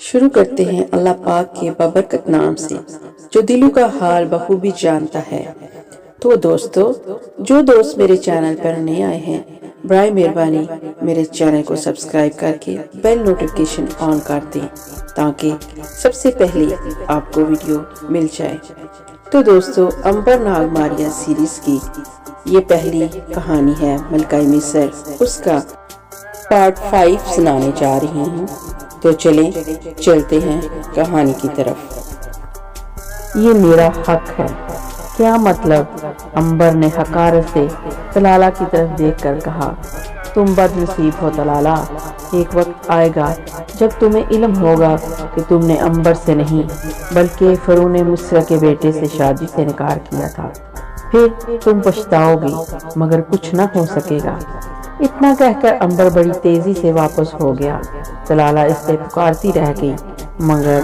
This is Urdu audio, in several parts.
شروع کرتے ہیں اللہ پاک کے بابرکت نام سے جو دلوں کا حال بخوبی جانتا ہے۔ تو جو دوست میرے چینل پر نئے آئے ہیں برائے مہربانی میرے چینل کو سبسکرائب کر کے بیل نوٹیفیکیشن آن کر دیں تاکہ سب سے پہلے آپ کو ویڈیو مل جائے۔ تو امبر ناگ ماریا سیریز کی یہ پہلی کہانی ہے ملکہ مصر، اس کا پارٹ 5 سنانے جا رہی ہوں۔ تو چلتے ہیں کہانی کی طرف۔ یہ میرا حق ہے۔ کیا مطلب؟ امبر نے حقارت سے طلالہ کی طرف دیکھ کر کہا، تم بد نصیب ہو طلالہ، ایک وقت آئے گا جب تمہیں علم ہوگا کہ تم نے امبر سے نہیں بلکہ فرعون مصر کے بیٹے سے شادی سے انکار کیا تھا، پھر تم پچھتاؤ گی مگر کچھ نہ ہو سکے گا۔ اتنا کہہ کر امبر بڑی تیزی سے واپس ہو گیا۔ طلالہ اس سے پکارتی رہ گئی مگر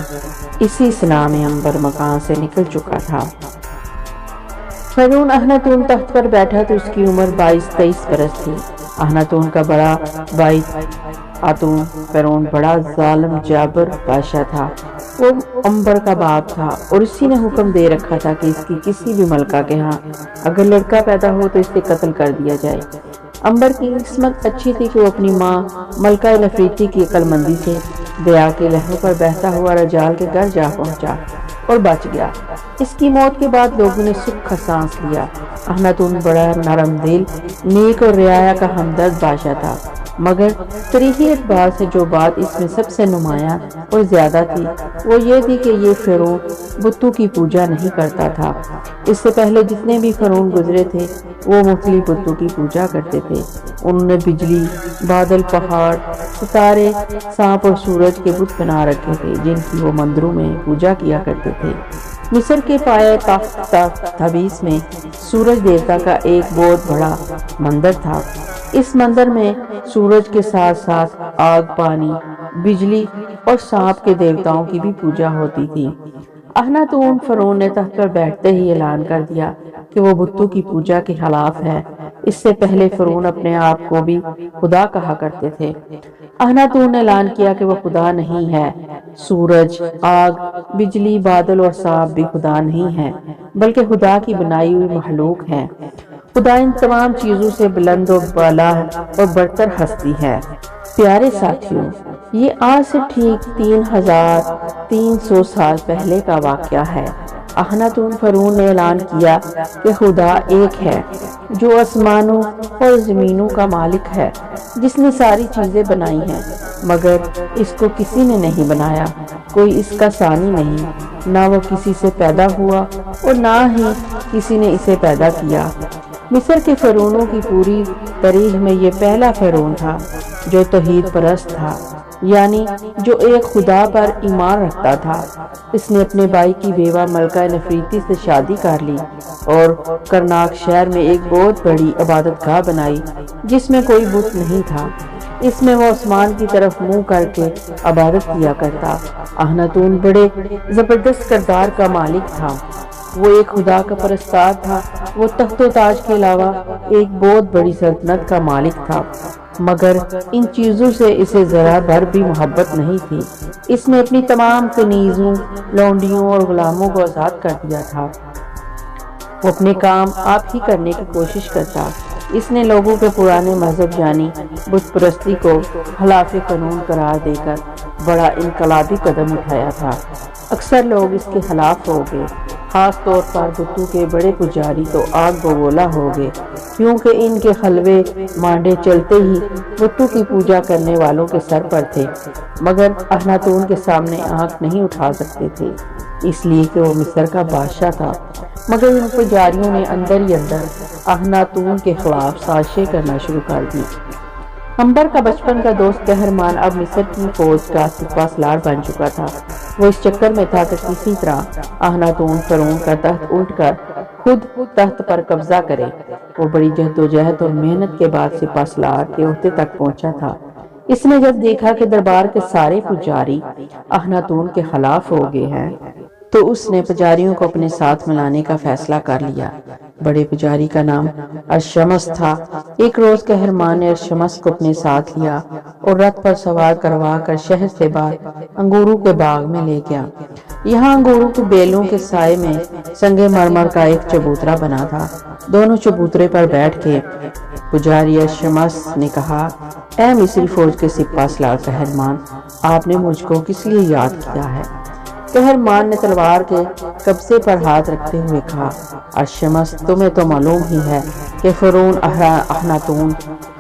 اسی ثنا میں امبر مکان سے نکل چکا تھا۔ فرعون اخناتون تخت پر بیٹھا تو اس کی عمر 22-23 برس تھی۔ اخناتون کا بڑا بھائی آتون فرعون بڑا ظالم جابر بادشاہ تھا۔ وہ امبر کا باپ تھا اور اسی نے حکم دے رکھا تھا کہ اس کی کسی بھی ملکہ کے ہاں اگر لڑکا پیدا ہو تو اسے قتل کر دیا جائے۔ امبر کی قسمت اچھی تھی کہ وہ اپنی ماں ملکہ نفریتی کی عقل مندی سے دیا کے لہروں پر بہتا ہوا رجال کے گھر جا پہنچا اور بچ گیا۔ اس کی موت کے بعد لوگوں نے سکھ کا سانس لیا۔ اخناتون بڑا نرم دل، نیک اور رعایا کا ہمدرد بادشاہ تھا، مگر تاریخی اعتبار سے جو بات اس میں سب سے نمایاں اور زیادہ تھی وہ یہ تھی کہ یہ فرعون بتوں کی پوجا نہیں کرتا تھا۔ اس سے پہلے جتنے بھی فرعون گزرے تھے وہ مختلف بتوں کی پوجا کرتے تھے۔ انہوں نے بجلی، بادل، پہاڑ، ستارے، سانپ اور سورج کے بت بنا رکھے تھے جن کی وہ مندروں میں پوجا کیا کرتے تھے۔ مصر کے پایہ تخت تبیس میں سورج دیوتا کا ایک بہت بڑا مندر تھا۔ اس مندر میں سورج کے ساتھ ساتھ آگ، پانی، بجلی اور سانپ کے دیوتاؤں کی بھی پوجا ہوتی تھی۔ اخناتون فرعون نے تخت پر بیٹھتے ہی اعلان کر دیا کہ وہ بتوں کی پوجا کے خلاف ہے۔ اس سے پہلے فرعون اپنے آپ کو بھی خدا کہا کرتے تھے۔ اخناتون نے اعلان کیا کہ وہ خدا نہیں ہے۔ سورج، آگ، بجلی، بادل اور سانپ بھی خدا نہیں ہے بلکہ خدا کی بنائی ہوئی مخلوق ہیں۔ خدا ان تمام چیزوں سے بلند و بالا اور برتر ہستی ہے۔ پیارے ساتھیوں، یہ آج سے ٹھیک 3300 سال پہلے کا واقعہ ہے۔ اخناتون فرعون نے اعلان کیا کہ خدا ایک ہے جو آسمانوں اور زمینوں کا مالک ہے، جس نے ساری چیزیں بنائی ہیں مگر اس کو کسی نے نہیں بنایا، کوئی اس کا ثانی نہیں، نہ وہ کسی سے پیدا ہوا اور نہ ہی کسی نے اسے پیدا کیا۔ مصر کے فرعونوں کی پوری تاریخ میں یہ پہلا فرعون تھا جو توحید پرست تھا، یعنی جو ایک خدا پر ایمان رکھتا تھا۔ اس نے اپنے بھائی کی بیوہ ملکہ نفریتی سے شادی کر لی اور کرناک شہر میں ایک بہت بڑی عبادت گاہ بنائی جس میں کوئی بت نہیں تھا۔ اس میں وہ آسمان کی طرف منہ کر کے عبادت کیا کرتا۔ اخناتون بڑے زبردست کردار کا مالک تھا۔ وہ ایک خدا کا پرستار تھا۔ وہ تخت و تاج کے علاوہ ایک بہت بڑی سلطنت کا مالک تھا، مگر ان چیزوں سے اسے ذرا بھر بھی محبت نہیں تھی۔ اس نے اپنی تمام کنیزوں، لونڈیوں اور غلاموں کو آزاد کر دیا تھا۔ وہ اپنے کام آپ ہی کرنے کی کوشش کرتا۔ اس نے لوگوں کے پرانے مذہب یعنی بت پرستی کو خلاف قانون قرار دے کر بڑا انقلابی قدم اٹھایا تھا۔ اکثر لوگ اس کے خلاف ہو گئے، خاص طور پر بتوں کے بڑے پجاری تو آگ بگولا ہو گئے، کیونکہ ان کے حلوے مانڈے چلتے ہی بتوں کی پوجا کرنے والوں کے سر پر تھے، مگر اخناتون کے سامنے آنکھ نہیں اٹھا سکتے تھے اس لیے کہ وہ مصر کا بادشاہ تھا۔ مگر ان پجاریوں نے اندر ہی اندر اخناتون کے خلاف سازشیں کرنا شروع کر دی۔ امبر کا بچپن کا دوست قہرمان اب مصر کی فوج کا سپہ سالار بن چکا تھا۔ وہ اس چکر میں تھا کہ کسی طرح اخناتون فرعون کا تخت الٹ کر خود تخت پر قبضہ کرے۔ وہ بڑی جہدوجہد اور محنت کے بعد سپہ سالار کے عہدے تک پہنچا تھا۔ اس نے جب دیکھا کہ دربار کے سارے پجاری اخناتون کے خلاف ہو گئے ہیں تو اس نے پجاریوں کو اپنے ساتھ ملانے کا فیصلہ کر لیا۔ بڑے پجاری کا نام ارشمس تھا۔ ایک روز قہرمان نے ارشمس کو اپنے ساتھ لیا اور رتھ پر سوار کروا کر شہر سے باہر انگوروں کے باغ میں لے گیا۔ یہاں انگوروں کے بیلوں کے سائے میں سنگ مرمر کا ایک چبوترا بنا تھا۔ دونوں چبوترے پر بیٹھ کے پجاری ارشمس نے کہا، اے مصری فوج کے سپاہ سالار قہرمان، آپ نے مجھ کو کس لیے یاد کیا ہے؟ قہرمان نے تلوار کے قبضے پر ہاتھ رکھتے ہوئے کہا، ارشمس، تمہیں تو معلوم ہی ہے کہ فرعون اخناتون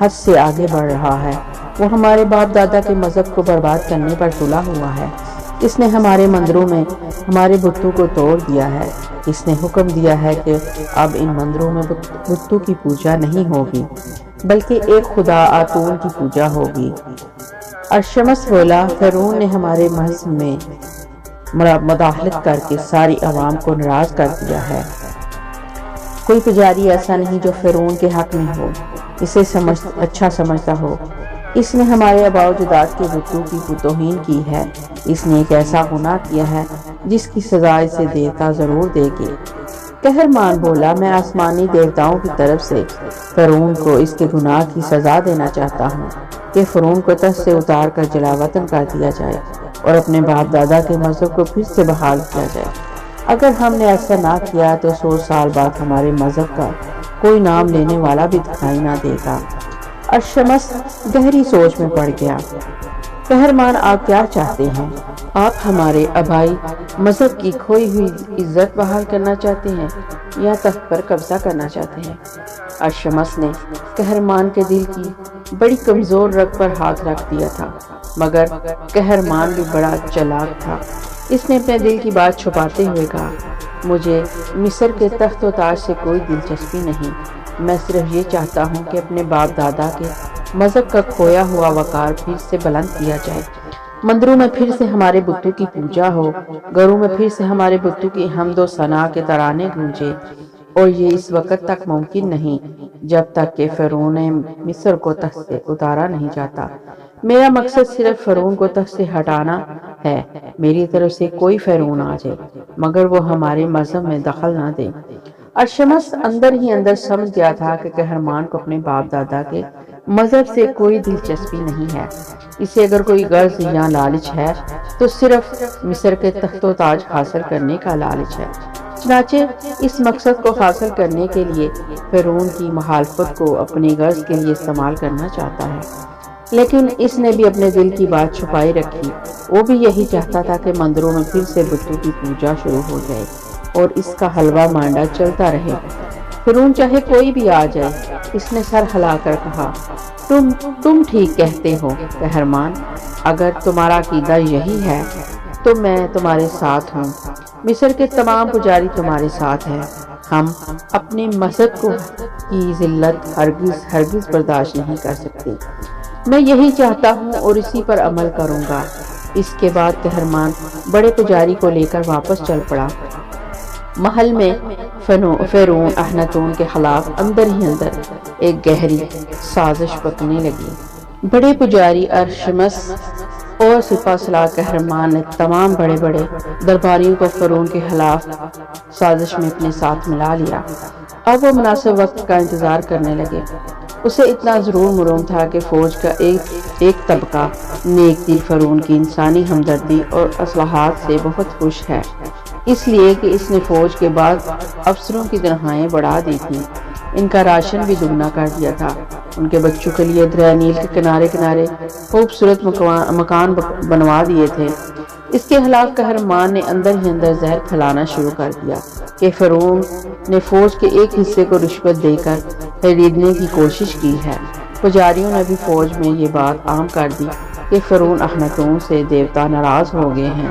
حد سے آگے بڑھ رہا ہے۔ وہ ہمارے باپ دادا کے مذہب کو برباد کرنے پر تلا ہوا ہے۔ اس نے ہمارے مندروں میں ہمارے بتوں کو توڑ دیا ہے۔ اس نے حکم دیا ہے کہ اب ان مندروں میں بتوں کی پوجا نہیں ہوگی بلکہ ایک خدا آتون کی پوجا ہوگی۔ ارشمس بولا، فرعون نے ہمارے مذہب میں مداخلت کر کے ساری عوام کو ناراض کر دیا ہے۔ کوئی پجاری ایسا نہیں جو فرعون کے حق میں ہو، اسے اچھا سمجھتا ہو۔ اس نے ہمارے آباء و اجداد کے بتوں کی توہین کی ہے۔ اس نے ایک ایسا گناہ کیا ہے جس کی سزا اسے دیوتا ضرور دے گے۔ قہرمان بولا، میں آسمانی دیوتاؤں کی طرف سے فرعون کو اس کے گناہ کی سزا دینا چاہتا ہوں کہ فرعون کو تخت سے اتار کر جلا وطن کر دیا جائے اور اپنے باپ دادا کے مذہب کو پھر سے بحال کیا جائے۔ اگر ہم نے ایسا نہ کیا تو 100 سال بعد ہمارے مذہب کا کوئی نام لینے والا بھی دکھائی نہ دے گا۔ ارشمس گہری سوچ میں پڑ گیا۔ قہرمان، آپ کیا چاہتے ہیں؟ آپ ہمارے آبائی مذہب کی کھوئی ہوئی عزت بحال کرنا چاہتے ہیں یا تخت پر قبضہ کرنا چاہتے ہیں؟ ارشمس نے قہرمان کے دل کی بڑی کمزور رگ پر ہاتھ رکھ دیا تھا، مگر قہرمان بھی بڑا چالاک تھا۔ اس نے اپنے دل کی بات چھپاتے ہوئے کہا، مجھے مصر کے تخت و تاج سے کوئی دلچسپی نہیں۔ میں صرف یہ چاہتا ہوں کہ اپنے باپ دادا کے مذہب کا کھویا ہوا وقار پھر سے بلند کیا جائے، مندروں میں پھر سے ہمارے بتوں کی پوجا ہو، گھروں میں پھر سے ہمارے بتوں کی حمد و ثنا کے ترانے گونجے، اور یہ اس وقت تک ممکن نہیں جب تک کہ فرعون مصر کو تخت سے اتارا نہیں جاتا۔ میرا مقصد صرف فرعون کو تخت سے ہٹانا ہے۔ میری طرف سے کوئی فرعون آ جائے مگر وہ ہمارے مذہب میں دخل نہ دے۔ ارشمس اندر ہی اندر سمجھ گیا تھا کہ قہرمان کو اپنے باپ دادا کے مذہب سے کوئی دلچسپی نہیں ہے۔ اسے اگر کوئی غرض یا لالچ ہے تو صرف مصر کے تخت و تاج حاصل کرنے کا لالچ ہے۔ چنانچہ اس مقصد کو حاصل کرنے کے لیے فرعون کی مخالفت کو اپنی غرض کے لیے استعمال کرنا چاہتا ہے۔ لیکن اس نے بھی اپنے دل کی بات چھپائی رکھی۔ وہ بھی یہی چاہتا تھا کہ مندروں میں پھر سے بتوں کی پوجا شروع ہو جائے اور اس کا حلوہ مانڈا چلتا رہے۔ فرعون چاہے کوئی بھی آ جائے، اس نے سر ہلا کر کہا، تم ٹھیک کہتے ہو قہرمان، اگر تمہارا عقیدہ یہی ہے تو میں تمہارے ساتھ ہوں۔ مصر کے تمام پجاری تمہارے ساتھ ہیں۔ ہم اپنے مذہب کی ذلت ہرگز برداشت نہیں کر سکتے۔ میں یہی چاہتا ہوں اور اسی پر عمل کروں گا۔ اس کے بعد قہرمان بڑے پجاری کو لے کر واپس چل پڑا۔ محل میں فرعون اخناتون کے خلاف اندر ہی اندر ایک گہری سازش پکنے لگی۔ بڑے پجاری ارشمس اور سپہ سالار قہرمان نے تمام بڑے بڑے درباریوں کو فرعون کے خلاف سازش میں اپنے ساتھ ملا لیا۔ اب وہ مناسب وقت کا انتظار کرنے لگے۔ اسے اتنا ضرور معلوم تھا کہ فوج کا ایک طبقہ نیک دل فرعون کی انسانی ہمدردی اور اصلاحات سے بہت خوش ہے، اس لیے کہ اس نے فوج کے بعد افسروں کی تنخواہیں بڑھا دی تھی، ان کا راشن بھی دگنا کر دیا تھا، ان کے بچوں کے لیے دریائے نیل کے کنارے کنارے خوبصورت مکان بنوا دیے تھے۔ اس کے خلاف قہرمان نے اندر ہی اندر زہر پھیلانا شروع کر دیا کہ فرعون نے فوج کے ایک حصے کو رشوت دے کر خریدنے کی کوشش کی ہے۔ پجاریوں نے بھی فوج میں یہ بات عام کر دی کہ فرعون اخناتون سے دیوتا ناراض ہو گئے ہیں۔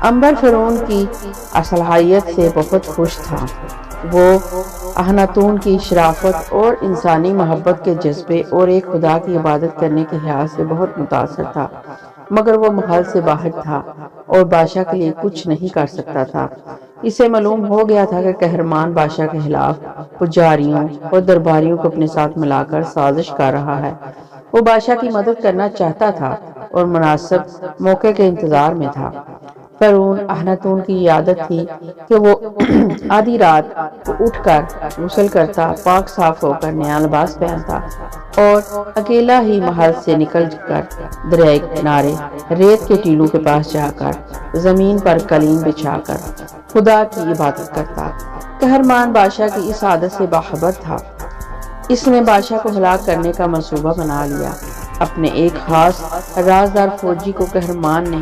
امبر فرعون کی اصلاحیت سے بہت خوش تھا۔ وہ اخناتون کی شرافت اور انسانی محبت کے جذبے اور ایک خدا کی عبادت کرنے کے خیال سے بہت متاثر تھا، مگر وہ محل سے باہر تھا اور بادشاہ کے لیے کچھ نہیں کر سکتا تھا۔ اسے معلوم ہو گیا تھا کہ قہرمان بادشاہ کے خلاف پجاریوں اور درباریوں کو اپنے ساتھ ملا کر سازش کر رہا ہے۔ وہ بادشاہ کی مدد کرنا چاہتا تھا اور مناسب موقع کے انتظار میں تھا۔ فرعون اخناتون کی یہ عادت تھی کہ وہ آدھی رات کو اٹھ کر غسل کرتا، پاک صاف ہو کر نیا لباس پہنتا اور اکیلا ہی محل سے نکل کر دریا کے کنارے ریت کے ٹیلوں کے پاس جا کر زمین پر قالین بچھا کر خدا کی عبادت کرتا۔ قہرمان بادشاہ کی اس عادت سے باخبر تھا۔ اس نے بادشاہ کو ہلاک کرنے کا منصوبہ بنا لیا۔ اپنے ایک خاص رازدار فوجی کو قہرمان نے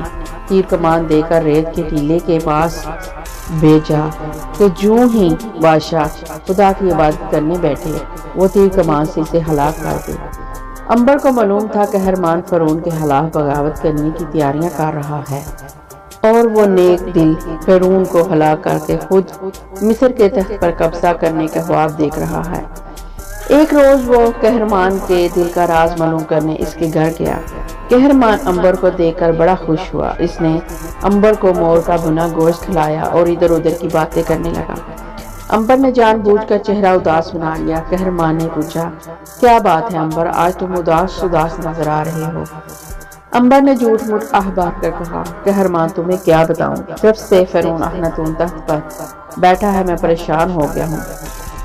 تیر کمان دے کر ریت کے ٹیلے کے پاس بھیجا کہ جو ہی بادشاہ خدا کی عبادت کرنے بیٹھے وہ تیر کمان سے اسے ہلاک کر دے۔ عنبر کو معلوم تھا کہ قہرمان فرعون کے خلاف بغاوت کرنے کی تیاریاں کر رہا ہے اور وہ نیک دل فرعون کو ہلاک کر کے خود مصر کے تخت پر قبضہ کرنے کا خواب دیکھ رہا ہے۔ ایک روز وہ قہرمان کے دل کا راز معلوم کرنے اس کے گھر گیا۔ قہرمان عنبر کو دیکھ کر بڑا خوش ہوا۔ اس نے عنبر کو مور کا بنا گوشت کھلایا اور ادھر ادھر کی باتیں کرنے لگا۔ عنبر نے جان بوجھ کر چہرہ اداس بنا لیا۔ قہرمان نے پوچھا، کیا بات ہے عنبر، آج تم اداس نظر آ رہے ہو؟ عنبر نے جھوٹ موٹ بھار کر کہا، قہرمان تمہیں کیا بتاؤں، جب سے فرعون اخناتون تخت پر بیٹھا ہے میں پریشان ہو گیا ہوں۔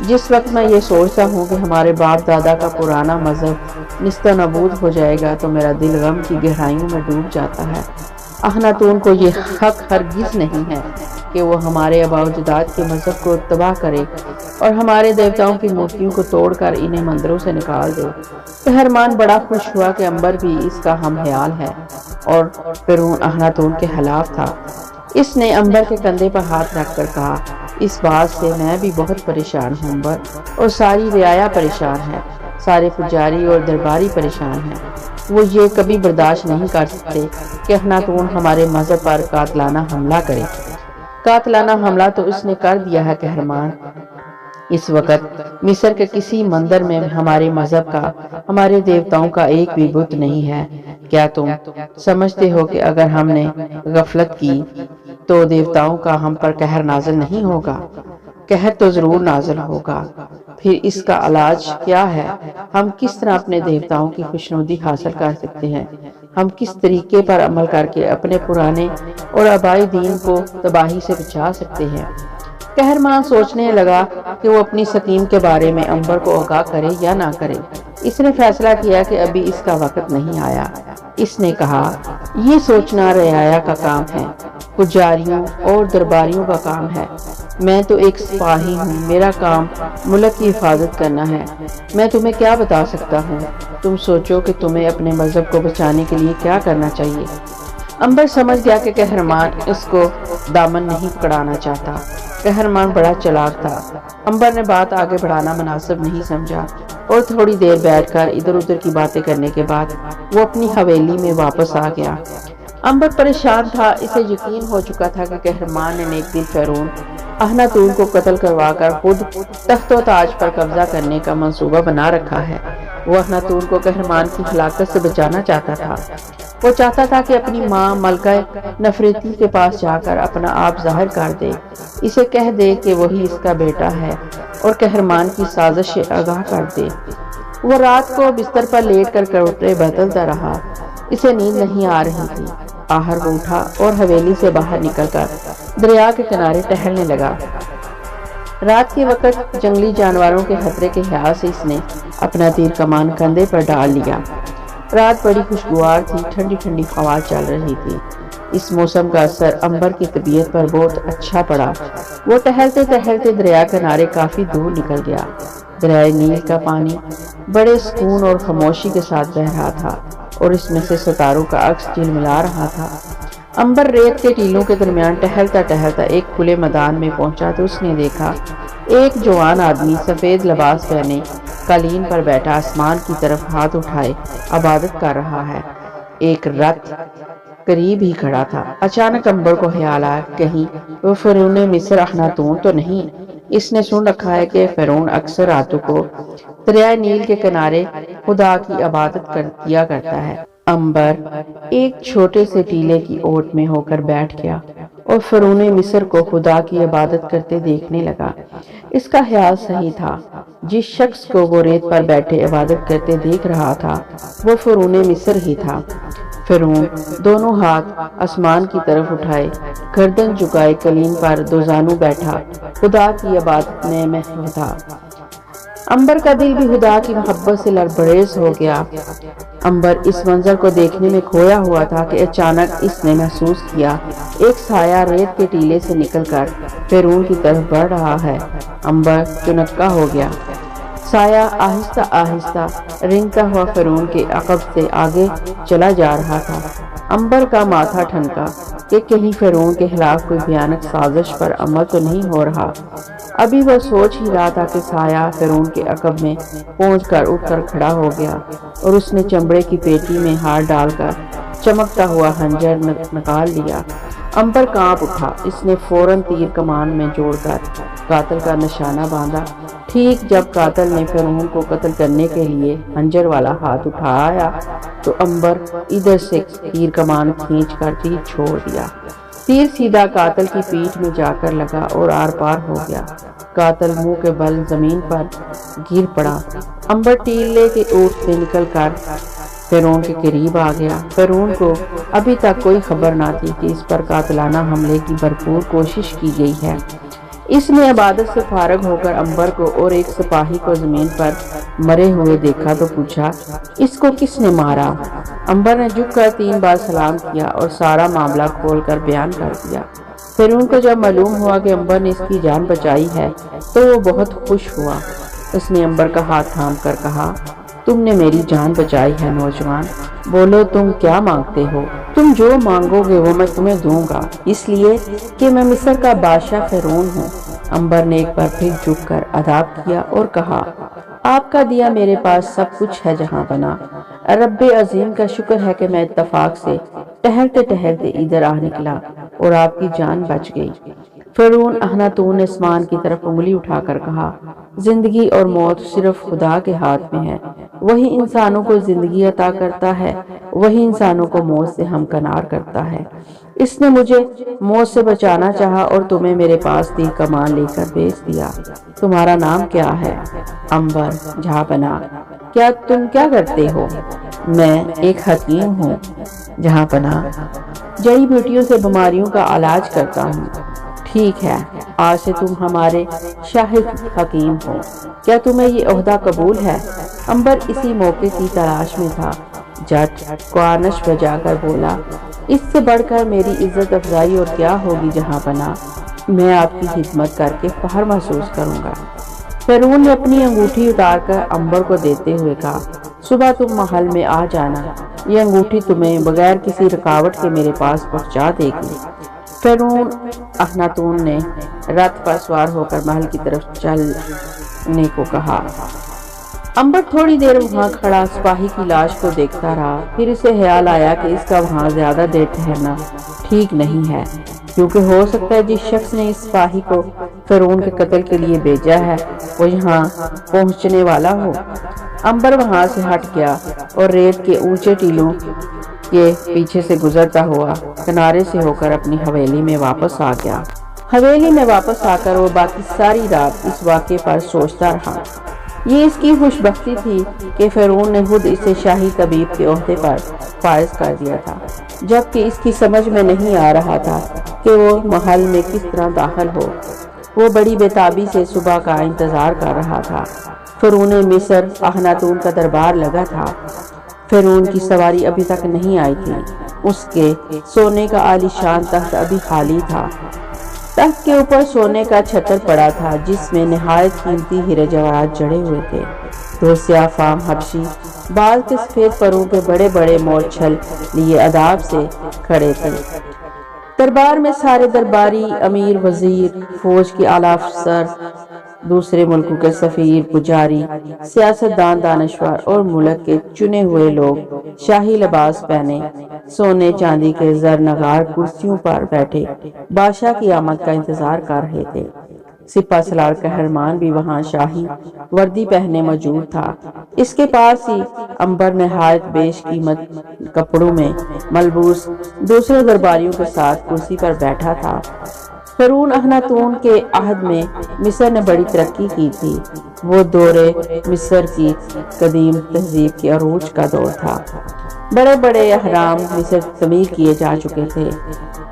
جس وقت میں یہ سوچتا ہوں کہ ہمارے باپ دادا کا پرانا مذہب نیست و نابود ہو جائے گا تو میرا دل غم کی گہرائیوں میں ڈوب جاتا ہے۔ اخناتون کو یہ حق ہرگز نہیں ہے کہ وہ ہمارے آباء و اجداد کے مذہب کو تباہ کرے اور ہمارے دیوتاؤں کی مورتیوں کو توڑ کر انہیں مندروں سے نکال دے۔ قہرمان بڑا خوش ہوا کہ عنبر بھی اس کا ہم خیال ہے اور فرعون اخناتون کے خلاف تھا۔ اس نے عنبر کے کندھے پر ہاتھ رکھ کر کہا، اس بات سے میں بھی بہت پریشان ہوں عنبر، اور ساری رعایا پریشان ہے، سارے پجاری اور درباری پریشان ہیں۔ وہ یہ کبھی برداشت نہیں کر سکتے کہ اخناتون ہمارے مذہب پر قاتلانہ حملہ کرے۔ قاتلانہ حملہ تو اس نے کر دیا ہے قہرمان۔ اس وقت مصر کے کسی مندر میں ہمارے مذہب کا، ہمارے دیوتاؤں کا ایک بھی بت نہیں ہے۔ کیا تم سمجھتے ہو کہ اگر ہم نے غفلت کی تو دیوتاؤں کا ہم پر قہر نازل نہیں ہوگا؟ قہر تو ضرور نازل ہوگا۔ پھر اس کا علاج کیا ہے؟ ہم کس طرح اپنے دیوتاؤں کی خوشنودی حاصل کر سکتے ہیں؟ ہم کس طریقے پر عمل کر کے اپنے پرانے اور آبائی دین کو تباہی سے بچا سکتے ہیں؟ قہرمان سوچنے لگا کہ وہ اپنی سکیم کے بارے میں عنبر کو آگاہ کرے یا نہ کرے۔ اس نے فیصلہ کیا کہ ابھی اس کا وقت نہیں آیا۔ اس نے کہا، یہ سوچنا رعایا کا کام ہے، پجاریوں اور درباریوں کا کام ہے۔ میں تو ایک سپاہی ہوں، میرا کام ملک کی حفاظت کرنا ہے۔ میں تمہیں کیا بتا سکتا ہوں؟ تم سوچو کہ تمہیں اپنے مذہب کو بچانے کے لیے کیا کرنا چاہیے۔ عنبر سمجھ گیا کہ قہرمان اس کو دامن نہیں پکڑانا چاہتا۔ قہرمان بڑا چلاک تھا۔ عنبر نے بات آگے بڑھانا مناسب نہیں سمجھا اور تھوڑی دیر بیٹھ کر ادھر ادھر کی باتیں کرنے کے بعد وہ اپنی حویلی میں واپس آ گیا۔ عنبر پریشان تھا۔ اسے یقین ہو چکا تھا کہ قہرمان نے نیک دل فرعون اخناتون کو قتل کروا کر خود تخت و تاج پر قبضہ کرنے کا منصوبہ بنا رکھا ہے۔ وہ اخناتون کو قہرمان کی ہلاکت سے بچانا چاہتا تھا۔ وہ چاہتا تھا کہ اپنی ماں ملکہ نفریتی کے پاس جا کر اپنا آپ ظاہر کر دے، اسے کہہ دے کہ وہی اس کا بیٹا ہے اور قہرمان کی سازش سے آگاہ کر دے۔ وہ رات کو بستر پر لیٹ کر کروٹیں بدلتا رہا۔ اسے نیند نہیں آ رہی تھی۔ آخر وہ اٹھا اور حویلی سے باہر نکل کر دریا کے کنارے ٹہلنے لگا۔ رات کے وقت جنگلی جانوروں کے خطرے کے خیال سے اس نے اپنا تیر کمان کندھے پر ڈال لیا۔ رات بڑی خوشگوار تھی، ٹھنڈی ٹھنڈی ہوا چل رہی تھی۔ اس موسم کا اثر عنبر کی طبیعت پر بہت اچھا پڑا۔ وہ ٹہلتے ٹہلتے دریا کنارے کافی دور نکل گیا۔ دریائے نیل کا پانی بڑے سکون اور خاموشی کے ساتھ بہہ رہا تھا اور اس میں سے ستاروں کا عکس جلملا رہا تھا۔ عنبر ریت کے ٹیلوں کے درمیان ٹہلتا ٹہلتا ایک کھلے میدان میں پہنچا تو اس نے دیکھا ایک جوان آدمی سفید لباس پہنے قالین پر بیٹھا آسمان کی طرف ہاتھ اٹھائے عبادت کر رہا ہے۔ ایک رت قریب ہی کھڑا تھا۔ اچانک عنبر کو خیال آیا کہیں وہ فرعون مصر اخناتون تو نہیں۔ اس نے سن رکھا ہے کہ فرعون اکثر راتوں کو دریائے نیل کے کنارے خدا کی عبادت کیا کرتا ہے۔ عنبر ایک چھوٹے سے ٹیلے کی اوٹ میں ہو کر بیٹھ گیا اور فرعون مصر کو خدا کی عبادت کرتے دیکھنے لگا۔ اس کا خیال صحیح تھا۔ جس شخص کو وہ ریت پر بیٹھے عبادت کرتے دیکھ رہا تھا وہ فرعون مصر ہی تھا۔ فرعون دونوں ہاتھ آسمان کی طرف اٹھائے، گردن جھکائے، کلیم پر دوزانو بیٹھا، خدا کی عبادت میں محو تھا۔ امبر کا دل بھی خدا کی محبت سے لربریز ہو گیا۔ امبر اس منظر کو دیکھنے میں کھویا ہوا تھا کہ اچانک اس نے محسوس کیا ایک سایہ ریت کے ٹیلے سے نکل کر فرعون کی طرف بڑھ رہا ہے۔ امبر چنکا ہو گیا۔ سایہ آہستہ آہستہ رنگتا ہوا فرعون کے عقب سے آگے چلا جا رہا تھا۔ امبر کا ماتھا ٹھنکا کہ کہیں فرعون کے خلاف کوئی بھیانک سازش پر عمل تو نہیں ہو رہا۔ ابھی وہ سوچ ہی رہا تھا کہ سایہ فرعون کے عقب میں پہنچ کر اٹھ کر کھڑا ہو گیا اور اس نے چمڑے کی پیٹی میں ہاتھ ڈال کر چمکتا ہوا خنجر نکال لیا۔ امبر کانپ اٹھا۔ اس نے فوراً تیر کمان میں جوڑ کر قاتل کا نشانہ باندھا۔ ٹھیک جب قاتل نے فرعون کو قتل کرنے کے لیے خنجر والا ہاتھ اٹھایا تو امبر ادھر سے تیر کمان کھینچ کر تیر چھوڑ دیا۔ تیر سیدھا قاتل کی پیٹھ میں جا کر لگا اور آر پار ہو گیا۔ قاتل منہ کے بل زمین پر گر پڑا۔ امبر ٹیلے کے اوٹ سے نکل کر فرعون کے قریب آ گیا۔ فرعون کو ابھی تک کوئی خبر نہ تھی کہ اس پر قاتلانہ حملے کی بھرپور کوشش کی گئی ہے۔ اس نے عبادت سے فارغ ہو کر امبر کو اور ایک سپاہی کو زمین پر مرے ہوئے دیکھا تو پوچھا، اس کو کس نے مارا؟ امبر نے جھک کر 3 بار سلام کیا اور سارا معاملہ کھول کر بیان کر دیا۔ فرعون کو جب معلوم ہوا کہ امبر نے اس کی جان بچائی ہے تو وہ بہت خوش ہوا۔ اس نے امبر کا ہاتھ تھام کر کہا، تم نے میری جان بچائی ہے نوجوان، بولو تم کیا مانگتے ہو؟ تم جو مانگو گے وہ میں تمہیں دوں گا، اس لیے کہ میں مصر کا بادشاہ فرعون ہوں۔ امبر نے ایک بار پھر جھک کر ادب کیا اور کہا، آپ کا دیا میرے پاس سب کچھ ہے جہاں بنا۔ رب عظیم کا شکر ہے کہ میں اتفاق سے ٹہلتے ٹہلتے ادھر آ نکلا اور آپ کی جان بچ گئی۔ فرعون اخناتون نے آسمان کی طرف انگلی اٹھا کر کہا، زندگی اور موت صرف خدا کے ہاتھ میں ہے۔ وہی انسانوں کو زندگی عطا کرتا ہے، وہی انسانوں کو موت سے ہمکنار کرتا ہے۔ اس نے مجھے موت سے بچانا چاہا اور تمہیں میرے پاس تیر کمان لے کر بھیج دیا۔ تمہارا نام کیا ہے؟ امبر، جہاں پناہ۔ تم کیا کرتے ہو؟ میں ایک حکیم ہوں جہاں پناہ، جڑی بوٹیوں سے بیماریوں کا علاج کرتا ہوں۔ ٹھیک ہے، آج سے تم ہمارے شاہد حکیم ہو۔ کیا تمہیں یہ عہدہ قبول ہے؟ امبر اسی موقع کی تلاش میں تھا۔ جٹ کوانش بجا کر بولا، اس سے بڑھ کر میری عزت افزائی اور کیا ہوگی جہاں پناہ، میں آپ کی خدمت کر کے فخر محسوس کروں گا۔ فرعون نے اپنی انگوٹھی اتار کر امبر کو دیتے ہوئے کہا، صبح تم محل میں آ جانا، یہ انگوٹھی تمہیں بغیر کسی رکاوٹ کے میرے پاس پہنچا دے گی۔ فرعون اخناتون نے رتھ پر سوار ہو کر محل کی طرف چلنے کو کہا۔ امبر تھوڑی دیر وہاں کھڑا سپاہی کی لاش کو دیکھتا رہا، پھر اسے خیال آیا کہ اس کا وہاں زیادہ دیر ٹھہرنا ٹھیک نہیں ہے، کیونکہ ہو سکتا ہے جس شخص نے اس سپاہی کو فرعون کے قتل کے لیے بھیجا ہے وہ یہاں پہنچنے والا ہو۔ امبر وہاں سے ہٹ گیا اور ریت کے اونچے ٹیلوں کے پیچھے سے گزرتا ہوا کنارے سے ہو کر اپنی حویلی میں واپس آ گیا۔ حویلی میں واپس آ کر وہ باقی ساری رات اس واقعے پر سوچتا رہا۔ یہ اس کی خوش بختی تھی کہ فرعون نے خود اسے شاہی طبیب کے عہدے پر فائز کر دیا تھا، جبکہ اس کی سمجھ میں نہیں آ رہا تھا کہ وہ محل میں کس طرح داخل ہو۔ وہ بڑی بےتابی سے صبح کا انتظار کر رہا تھا۔ فرعون مصر اخناتون کا دربار لگا تھا۔ فرعون کی سواری ابھی تک نہیں آئی تھی۔ اس کے سونے کا عالیشان تخت ابھی خالی تھا۔ تخت کے اوپر سونے کا چھتر پڑا تھا جس میں نہایت قیمتی ہیرے جواہرات جڑے ہوئے تھے۔ 2 سیاہ فام حبشی بال کے سفید پروں پہ بڑے بڑے مورچھل لیے اداب سے کھڑے تھے۔ دربار میں سارے درباری، امیر، وزیر، فوج کے اعلیٰ افسر، دوسرے ملکوں کے سفیر، پجاری، سیاستدان، دانشور اور ملک کے چنے ہوئے لوگ شاہی لباس پہنے سونے چاندی کے زرنگار کرسیوں پر بیٹھے بادشاہ کی آمد کا انتظار کر رہے تھے۔ سپہ سالار قہرمان بھی وہاں شاہی وردی پہنے موجود تھا۔ اس کے پاس ہی امبر نہایت بیش قیمت کپڑوں میں ملبوس دوسرے درباریوں کے ساتھ کرسی پر بیٹھا تھا۔ فرعون اخناتون کے عہد میں مصر نے بڑی ترقی کی تھی۔ وہ دور مصر کی قدیم تہذیب کے عروج کا دور تھا۔ بڑے بڑے اہرام مصر تعمیر کیے جا چکے تھے۔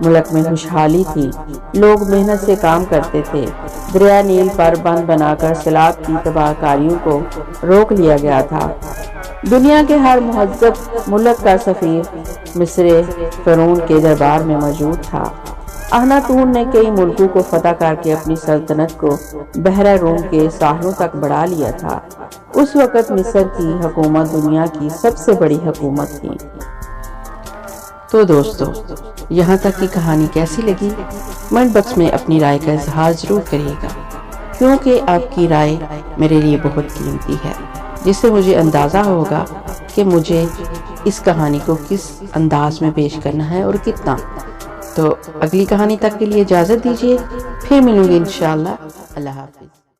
ملک میں خوشحالی تھی، لوگ محنت سے کام کرتے تھے۔ دریا نیل پر بند بنا کر سیلاب کی تباہ کاریوں کو روک لیا گیا تھا۔ دنیا کے ہر مہذب ملک کا سفیر مصر فرعون کے دربار میں موجود تھا۔ اخناتون نے کئی ملکوں کو فتح کر کے اپنی سلطنت کو بحر روم کے ساحلوں تک بڑھا لیا تھا۔ اس وقت مصر کی حکومت دنیا کی سب سے بڑی حکومت تھی۔ تو دوستو، یہاں تک کی کہانی کیسی لگی؟ کمنٹ باکس میں اپنی رائے کا اظہار ضرور کریے گا، کیونکہ آپ کی رائے میرے لیے بہت قیمتی ہے، جس سے مجھے اندازہ ہوگا کہ مجھے اس کہانی کو کس انداز میں پیش کرنا ہے اور کتنا۔ تو اگلی کہانی تک کے لیے اجازت دیجیے، پھر ملوں گی انشاءاللہ۔ اللہ حافظ۔